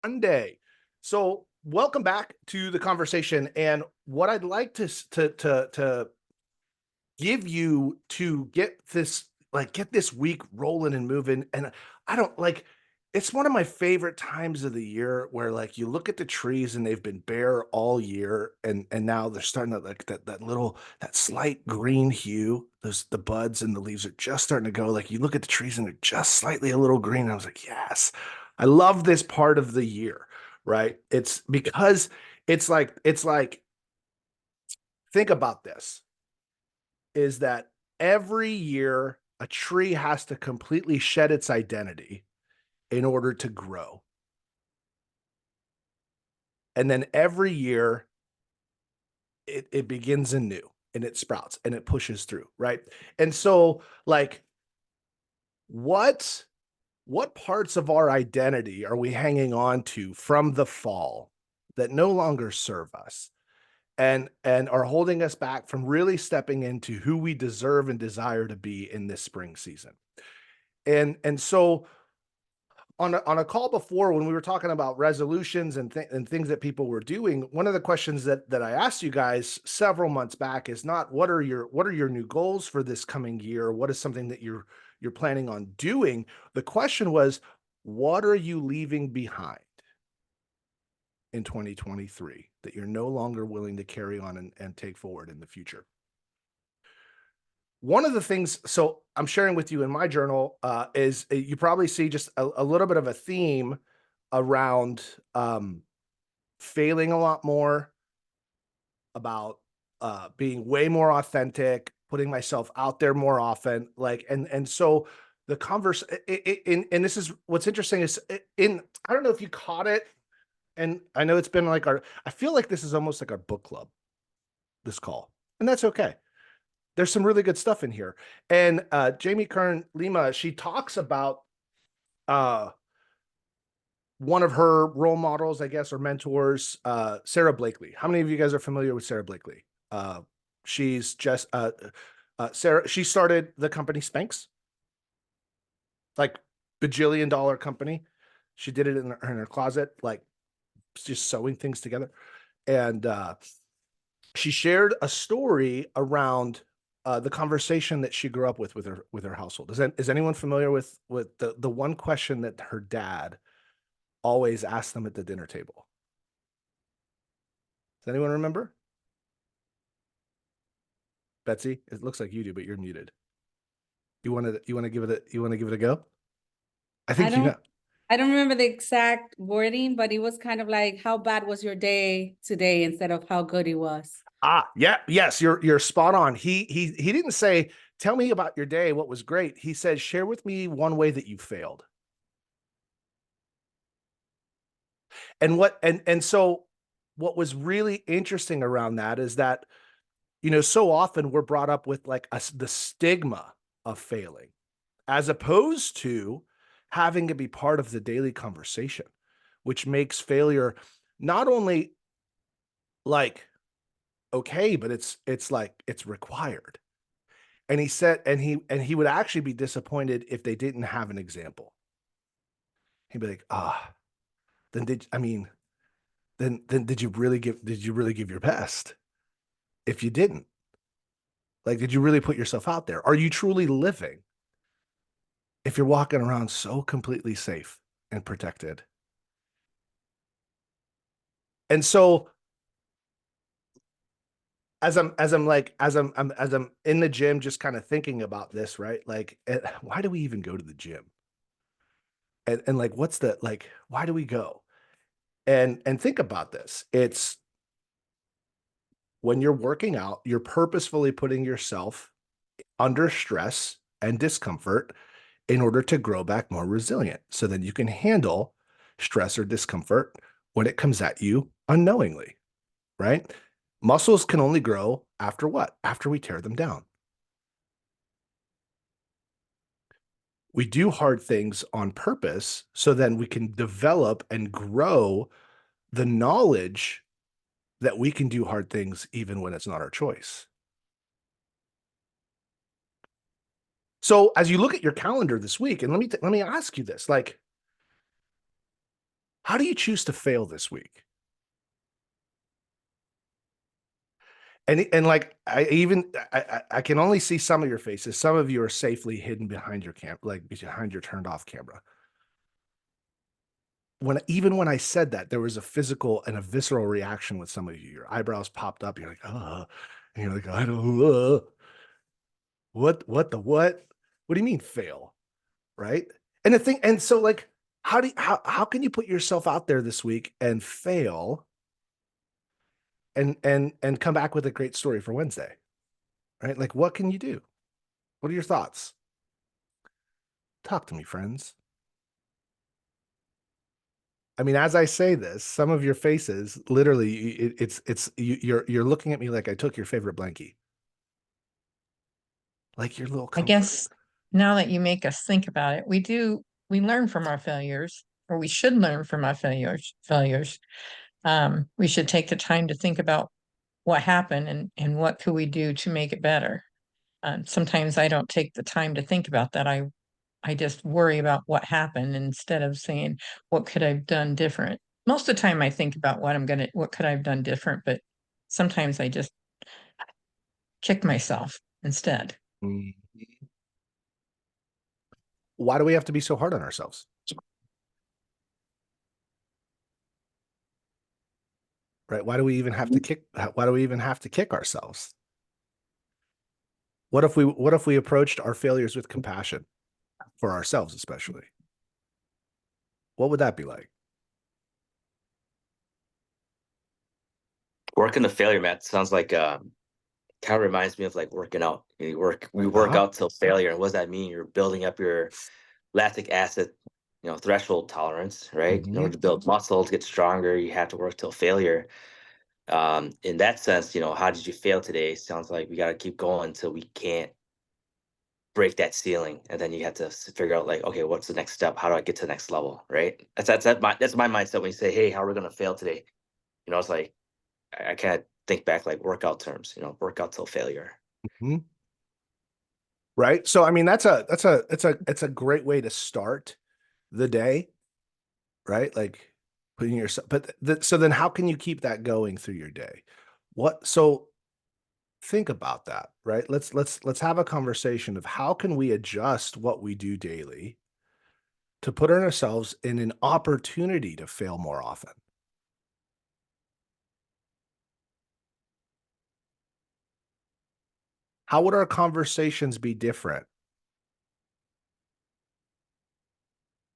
Monday. So welcome back to the conversation. And what I'd like to give you to get this week rolling and moving. And I don't like it's one of my favorite times of the year where like you look at the trees and they've been bare all year and now they're starting to like that slight green hue. The buds and the leaves are just starting to go. Like you look at the trees and they're just slightly a little green. I was like, yes, I love this part of the year, right? It's because it's like think about this is that every year a tree has to completely shed its identity in order to grow. And then every year it begins anew and it sprouts and it pushes through, right? And so like what what parts of our identity are we hanging on to from the fall that no longer serve us and are holding us back from really stepping into who we deserve and desire to be in this spring season? And so on a call before when we were talking about resolutions and things that people were doing, one of the questions that I asked you guys several months back is not what are your new goals for this coming year? What is something that you're planning on doing? The question was, what are you leaving behind in 2023 that you're no longer willing to carry on and take forward in the future? One of the things, so I'm sharing with you in my journal, is you probably see just a little bit of a theme around failing a lot more, about being way more authentic, putting myself out there more often. Like, and so the converse, and this is what's interesting is in, I don't know if you caught it, and I know it's been like I feel like this is almost like our book club, this call, and that's okay. There's some really good stuff in here. And Jamie Kern Lima, she talks about uh, one of her role models, I guess, or mentors, Sarah Blakely. How many of you guys are familiar with Sarah Blakely? She's just Sarah. She started the company Spanx, like bajillion-dollar company. She did it in her closet, like just sewing things together. And she shared a story around the conversation that she grew up with her household. Is anyone familiar with the one question that her dad always asked them at the dinner table? Does anyone remember? Betsy, it looks like you do, but you're muted. You want to give it a go? I I think you don't know. I don't remember the exact wording, but it was kind of like how bad was your day today instead of how good it was. Yeah, yes, you're spot on. He didn't say, "Tell me about your day, what was great." He said, "Share with me one way that you failed." And so what was really interesting around that is that so often we're brought up with like the stigma of failing as opposed to having to be part of the daily conversation, which makes failure not only like okay, but it's like it's required. And he said, and he would actually be disappointed if they didn't have an example. He'd be like, then did I mean, then did you really give your best? If you didn't, like, did you really put yourself out there? Are you truly living if you're walking around so completely safe and protected? And so as I'm in the gym just kind of thinking about this, right? Like why do we even go to the gym? And like what's the like why do we go? And think about this. It's when you're working out, you're purposefully putting yourself under stress and discomfort in order to grow back more resilient. So then you can handle stress or discomfort when it comes at you unknowingly, right? Muscles can only grow after what? After we tear them down. We do hard things on purpose so then we can develop and grow the knowledge that we can do hard things even when it's not our choice. So as you look at your calendar this week, and let me ask you this, like, How do you choose to fail this week? And like I can only see some of your faces. Some of you are safely hidden behind your like behind your turned off camera. Even when I said that, there was a physical and a visceral reaction with some of you. Your eyebrows popped up. You're like, and you're like, I don't, what the what? What do you mean fail? Right? And the thing, and so like, how can you put yourself out there this week and fail and come back with a great story for Wednesday? Right? Like, what can you do? What are your thoughts? Talk to me, friends. I mean, as I say this, some of your faces, literally, you're looking at me like I took your favorite blankie, like your little I comfort. guess now that you make us think about it, we learn from our failures, or we should learn from our failures. We should take the time to think about what happened and what could we do to make it better. Sometimes I don't take the time to think about that. I just worry about what happened instead of saying, what could I have done different? Most of the time I think about what could I have done different, but sometimes I just kick myself instead. Mm. Why do we have to be so hard on ourselves? Right? Why do we even have to kick? Why do we even have to kick ourselves? What if we approached our failures with compassion for ourselves, especially? What would that be like? Working the failure, Matt, sounds like kind of reminds me of like working out. We work Uh-huh. out till failure. And what does that mean? You're building up your lactic acid, threshold tolerance, right? In Mm-hmm. order to build muscle, to get stronger, you have to work till failure. In that sense, how did you fail today? Sounds like we got to keep going until we can't break that ceiling, and then you have to figure out like, okay, what's the next step? How do I get to the next level, right? That's my mindset when you say, hey, how are we gonna fail today? It's like I can't think back like workout terms, workout till failure. Mm-hmm. Right. So I mean, it's a great way to start the day, right? Like putting yourself, so then how can you keep that going through your day? So think about that, right? Let's have a conversation of how can we adjust what we do daily to put ourselves in an opportunity to fail more often. How would our conversations be different?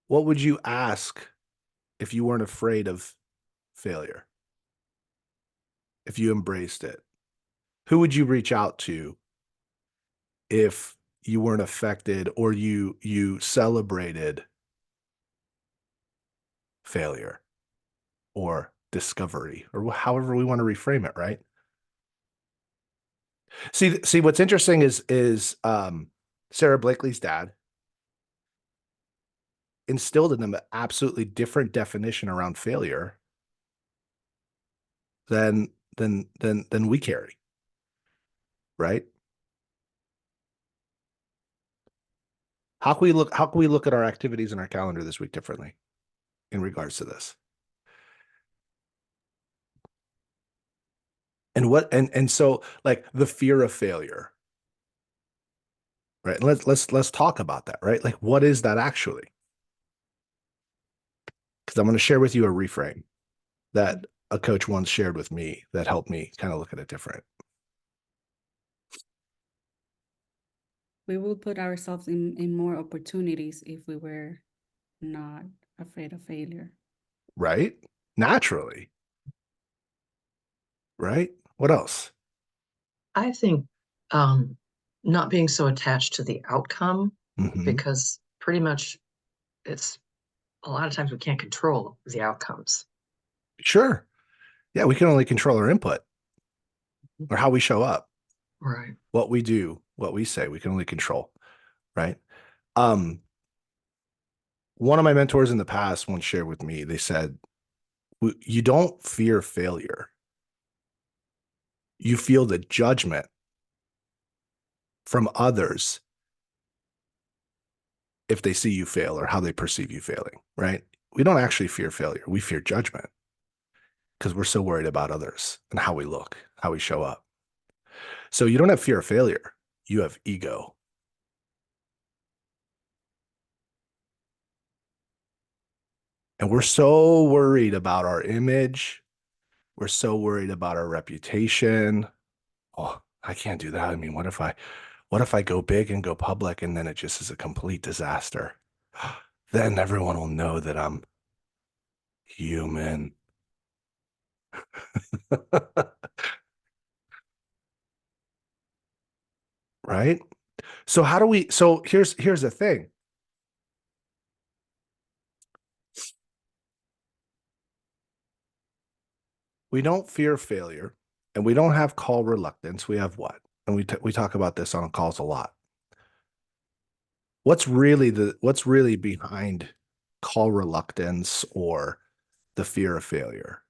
What would you ask if you weren't afraid of failure? If you embraced it? Who would you reach out to if you weren't affected or you celebrated failure or discovery or however we want to reframe it, right? See what's interesting is Sarah Blakely's dad instilled in them an absolutely different definition around failure than than we carry, right? How can we look at our activities in our calendar this week differently in regards to this? And so like the fear of failure, right? Let's talk about that, right? Like what is that actually? Because I'm going to share with you a reframe that a coach once shared with me that helped me kind of look at it different. We will put ourselves in more opportunities if we were not afraid of failure. Right? Naturally, right? What else? I think um, not being so attached to the outcome, Mm-hmm. because pretty much it's a lot of times we can't control the outcomes. Sure. Yeah, we can only control our input or how we show up, Right. what we do, what we say, we can only control, right? Um, one of my mentors in the past once shared with me, they said, you don't fear failure. You feel the judgment from others if they see you fail or how they perceive you failing, right? we don't actually fear failure. We fear judgment because we're so worried about others and how we look, how we show up. So you don't have fear of failure. You have ego. And we're so worried about our image. We're so worried about our reputation. Oh, I can't do that. I mean, what if I go big and go public and then it just is a complete disaster? Then everyone will know that I'm human. Right? So how do we, so here's the thing. We don't fear failure and we don't have call reluctance. We have what? And we talk about this on calls a lot. What's really behind call reluctance or the fear of failure?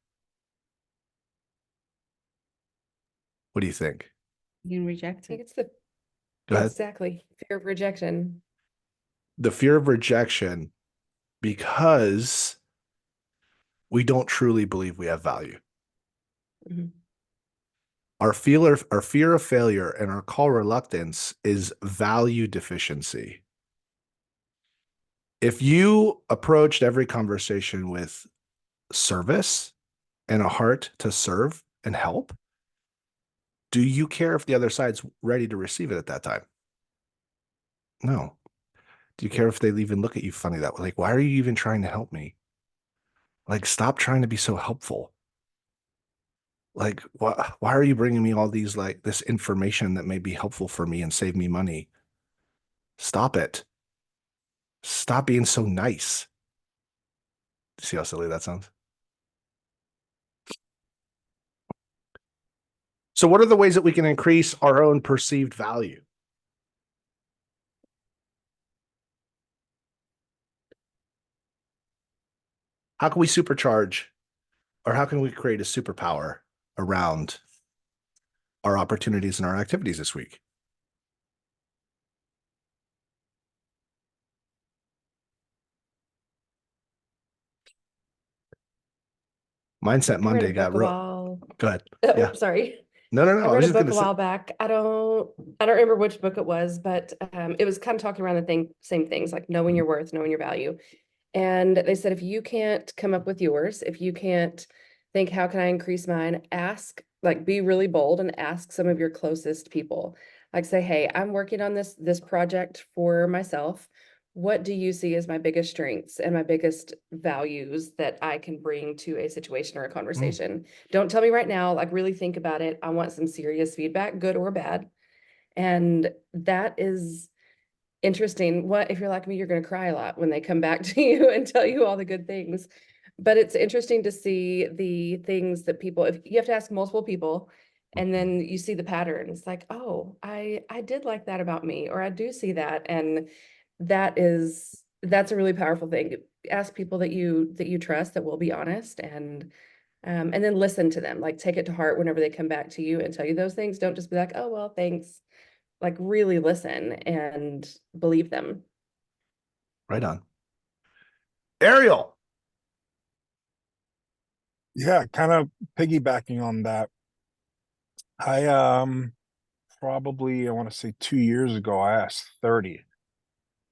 What do you think? Being I rejected. think it's the Go ahead. exactly fear of rejection. The fear of rejection because we don't truly believe we have value. Mhm. Our fear of failure and our call reluctance is value deficiency. If you approached every conversation with service and a heart to serve and help, do you care if the other side's ready to receive it at that time? No. Do you care if they even look at you funny that way? Like, why are you even trying to help me? Like, stop trying to be so helpful. Like, why are you bringing me all these, like, this information that may be helpful for me and save me money? Stop it. Stop being so nice. See how silly that sounds? So what are the ways that we can increase our own perceived value? How can we supercharge or how can we create a superpower around our opportunities and our activities this week? Mindset I read a Monday book got a real. while. Go ahead. Oh, Yeah. sorry. No. I I was read a just book gonna a say. while back. I don't remember which book it was, but it was kind of talking around the same things, like knowing your worth, knowing your value. And they said, if you can't come up with yours, if you can't think, how can I increase mine? Ask, like, be really bold and ask some of your closest people. Like, say, hey, I'm working on this project for myself. What do you see as my biggest strengths and my biggest values that I can bring to a situation or a conversation? Don't tell me right now, like, really think about it. I want some serious feedback, good or bad. And that is interesting. What if you're like me, you're going to cry a lot when they come back to you and tell you all the good things. But it's interesting to see the things that people, if you have to ask multiple people and then you see the patterns, like, oh, I did like that about me, or I do see that. And that's a really powerful thing. Ask people that you trust, that will be honest, and then listen to them, like take it to heart whenever they come back to you and tell you those things. Don't just be like, oh, well, thanks. Like really listen and believe them. Right on. Ariel. Yeah, kind of piggybacking on that. I probably I want to say 2 years ago, I asked 30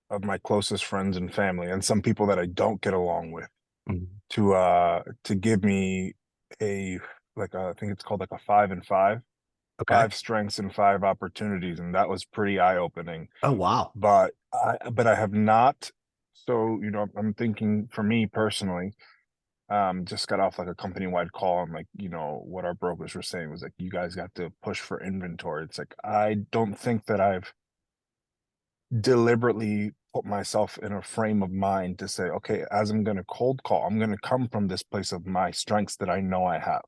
of my closest friends and family and some people that I don't get along with to give me a I think it's called like a 5 and 5, Okay. 5 strengths and 5 opportunities, and that was pretty eye-opening. Oh, wow. But I have not. So, I'm thinking for me personally, just got off like a company-wide call, and what our brokers were saying was like, you guys got to push for inventory. It's like, I don't think that I've deliberately put myself in a frame of mind to say, okay, as I'm going to cold call, I'm going to come from this place of my strengths that I know I have,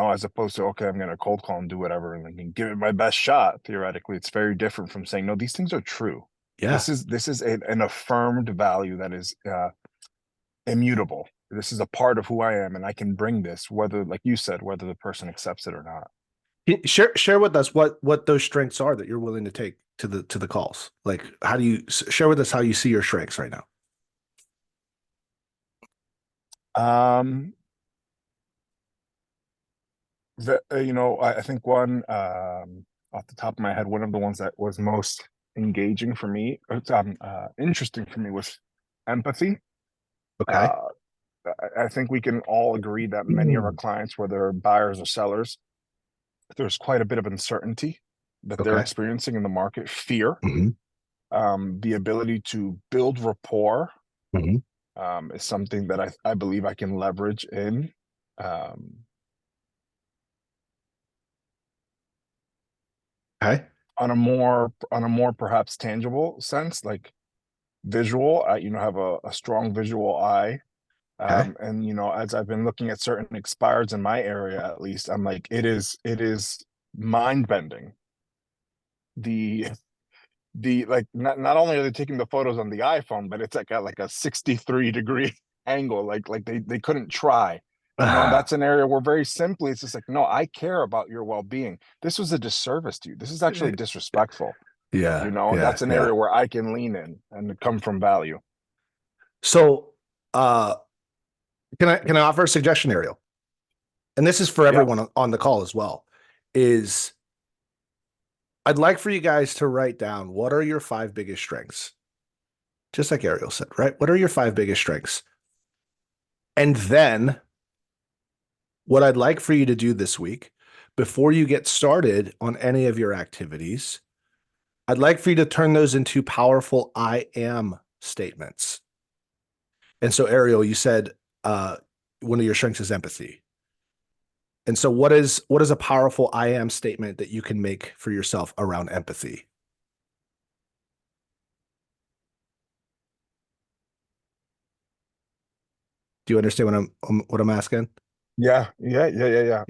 as opposed to, okay, I'm going to cold call and do whatever and then give it my best shot. Theoretically, it's very different from saying, no, these things are true. Yeah. This is an affirmed value that is immutable. This is a part of who I am, and I can bring this, whether, like you said, whether the person accepts it or not. Share with us what those strengths are that you're willing to take to the calls. Like, how do you share with us how you see your strengths right now? Um, I think one off the top of my head, one of the ones that was most engaging for me, interesting for me was empathy. Okay. Uh, I think we can all agree that many of our clients, whether buyers or sellers, there's quite a bit of uncertainty that they're Okay. experiencing in the market, fear, Mhm. the ability to build rapport Mhm. is something that I believe I can leverage in um, Okay. on a more perhaps tangible sense, like visual. I have a strong visual eye. Okay. And as I've been looking at certain expireds in my area, at least, I'm like, it is mind bending. The like not only are they taking the photos on the iPhone, but it's like at like a 63-degree angle. Like they couldn't try. And Ah, that's an area where very simply it's just like, no, I care about your well-being. This was a disservice to you. This is actually disrespectful. yeah. And Yeah. that's an Yeah. area where I can lean in and come from value. So, uh, can I offer a suggestion, Ariel? And this is for Yeah. everyone on the call as well. Is I'd like for you guys to write down what are your 5 biggest strengths? Just like Ariel said, right? What are your 5 biggest strengths? And then what I'd like for you to do this week, before you get started on any of your activities, I'd like for you to turn those into powerful I am statements. And so, Ariel, you said one of your strengths is empathy. And so what is a powerful I am statement that you can make for yourself around empathy? Do you understand what I'm asking? Yeah. Yeah, yeah.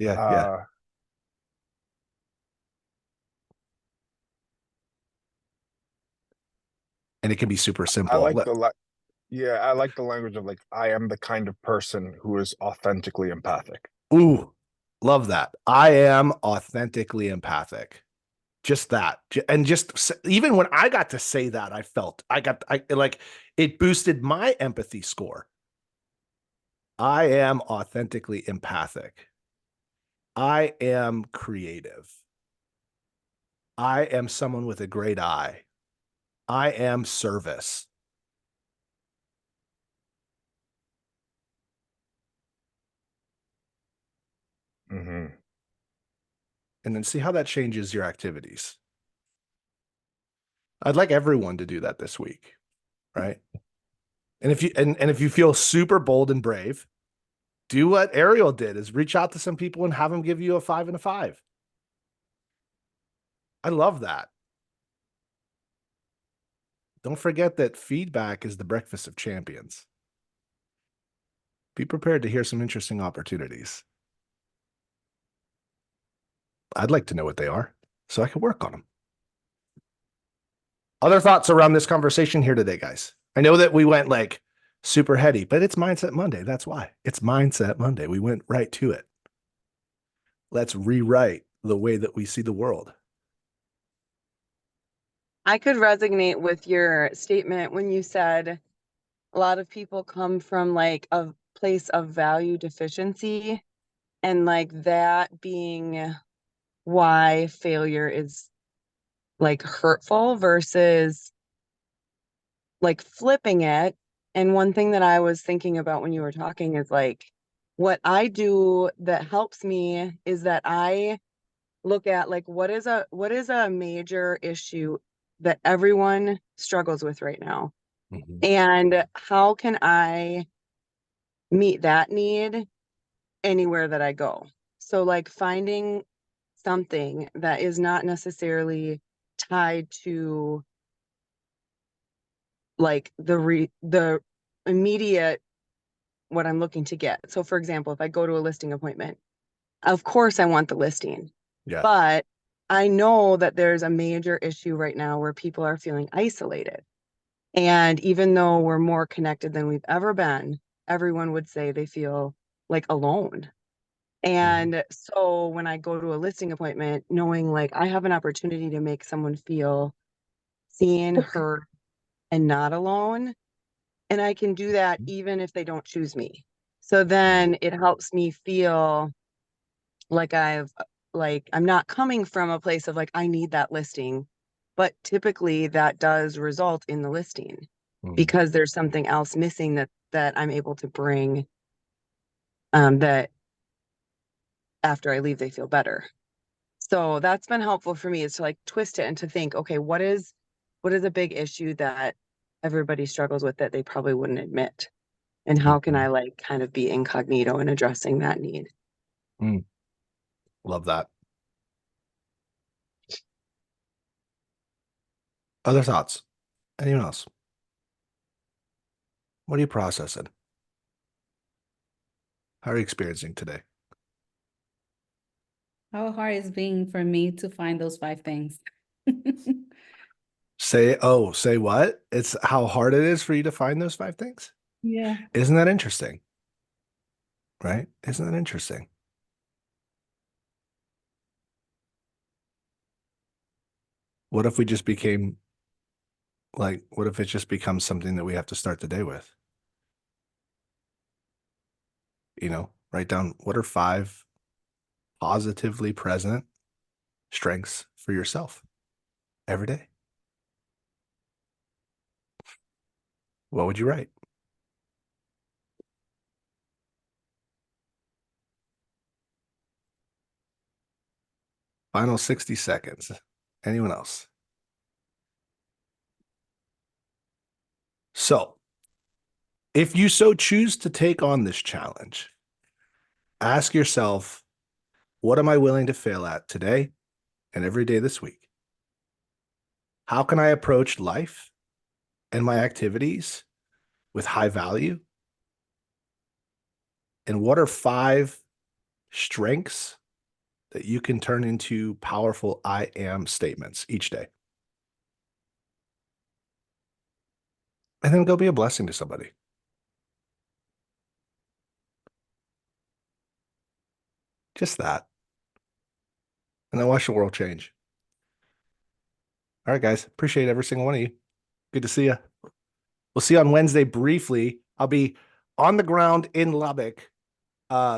And it can be super I simple. like I like the language of like, I am the kind of person who is authentically empathic. Ooh, love that. I am authentically empathic. Just that. And just even when I got to say that, I like it boosted my empathy score. I am authentically empathic. I am creative. I am someone with a great eye. I am service. Mm-hmm. And then see how that changes your activities. I'd like everyone to do that this week, right? And if you feel super bold and brave, do what Ariel did, is reach out to some people and have them give you a 5 and a 5. I love that. Don't forget that feedback is the breakfast of champions. Be prepared to hear some interesting opportunities. I'd like to know what they are so I can work on them. Other thoughts around this conversation here today, guys? I know that we went like super heady, but it's Mindset Monday. That's why. It's Mindset Monday. We went right to it. Let's rewrite the way that we see the world. I could resonate with your statement when you said a lot of people come from like a place of value deficiency, and like that being why failure is like hurtful versus like flipping it. And one thing that I was thinking about when you were talking is like, what I do that helps me is that I look at like what is a major issue that everyone struggles with right now, and how can I meet that need anywhere that I go. So like finding something that is not necessarily tied to like the immediate what I'm looking to get. So for example, if I go to a listing appointment, of course I want the listing. Yeah. But I know that there's a major issue right now where people are feeling isolated. And even though we're more connected than we've ever been, everyone would say they feel like alone. And so when I go to a listing appointment, knowing like I have an opportunity to make someone feel seen, heard, and not alone, and I can do that even if they don't choose me. So then it helps me feel like I'm not coming from a place of like, I need that listing, but typically that does result in the listing because there's something else missing that I'm able to bring, that after I leave, they feel better. So that's been helpful for me, is to like twist it and to think, okay, what is a big issue that everybody struggles with that they probably wouldn't admit? And how can I like kind of be incognito in addressing that need? Love that. Other thoughts? Anyone else? What are you processing? How are you experiencing today? How hard it's being for me to find those 5 things. Say what? It's how hard it is for you to find those 5 things? Yeah. Isn't that interesting? Right? Isn't that interesting? What if we just became like, what if it just becomes something that we have to start the day with? You know, write down what are 5 positively present strengths for yourself every day. What would you write? Final 60 seconds. Anyone else? So, if you so choose to take on this challenge, ask yourself, what am I willing to fail at today and every day this week? How can I approach life and my activities with high value? And what are 5 strengths that you can turn into powerful I am statements each day? And then go be a blessing to somebody. Just that. And then watch the world change. All right, guys. Appreciate every single one of you. Good to see you. We'll see you on Wednesday briefly. I'll be on the ground in Lubbock.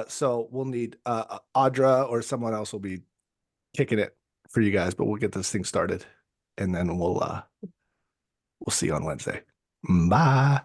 So we'll need Audra or someone else will be kicking it for you guys, but we'll get this thing started and then we'll see you on Wednesday. Bye.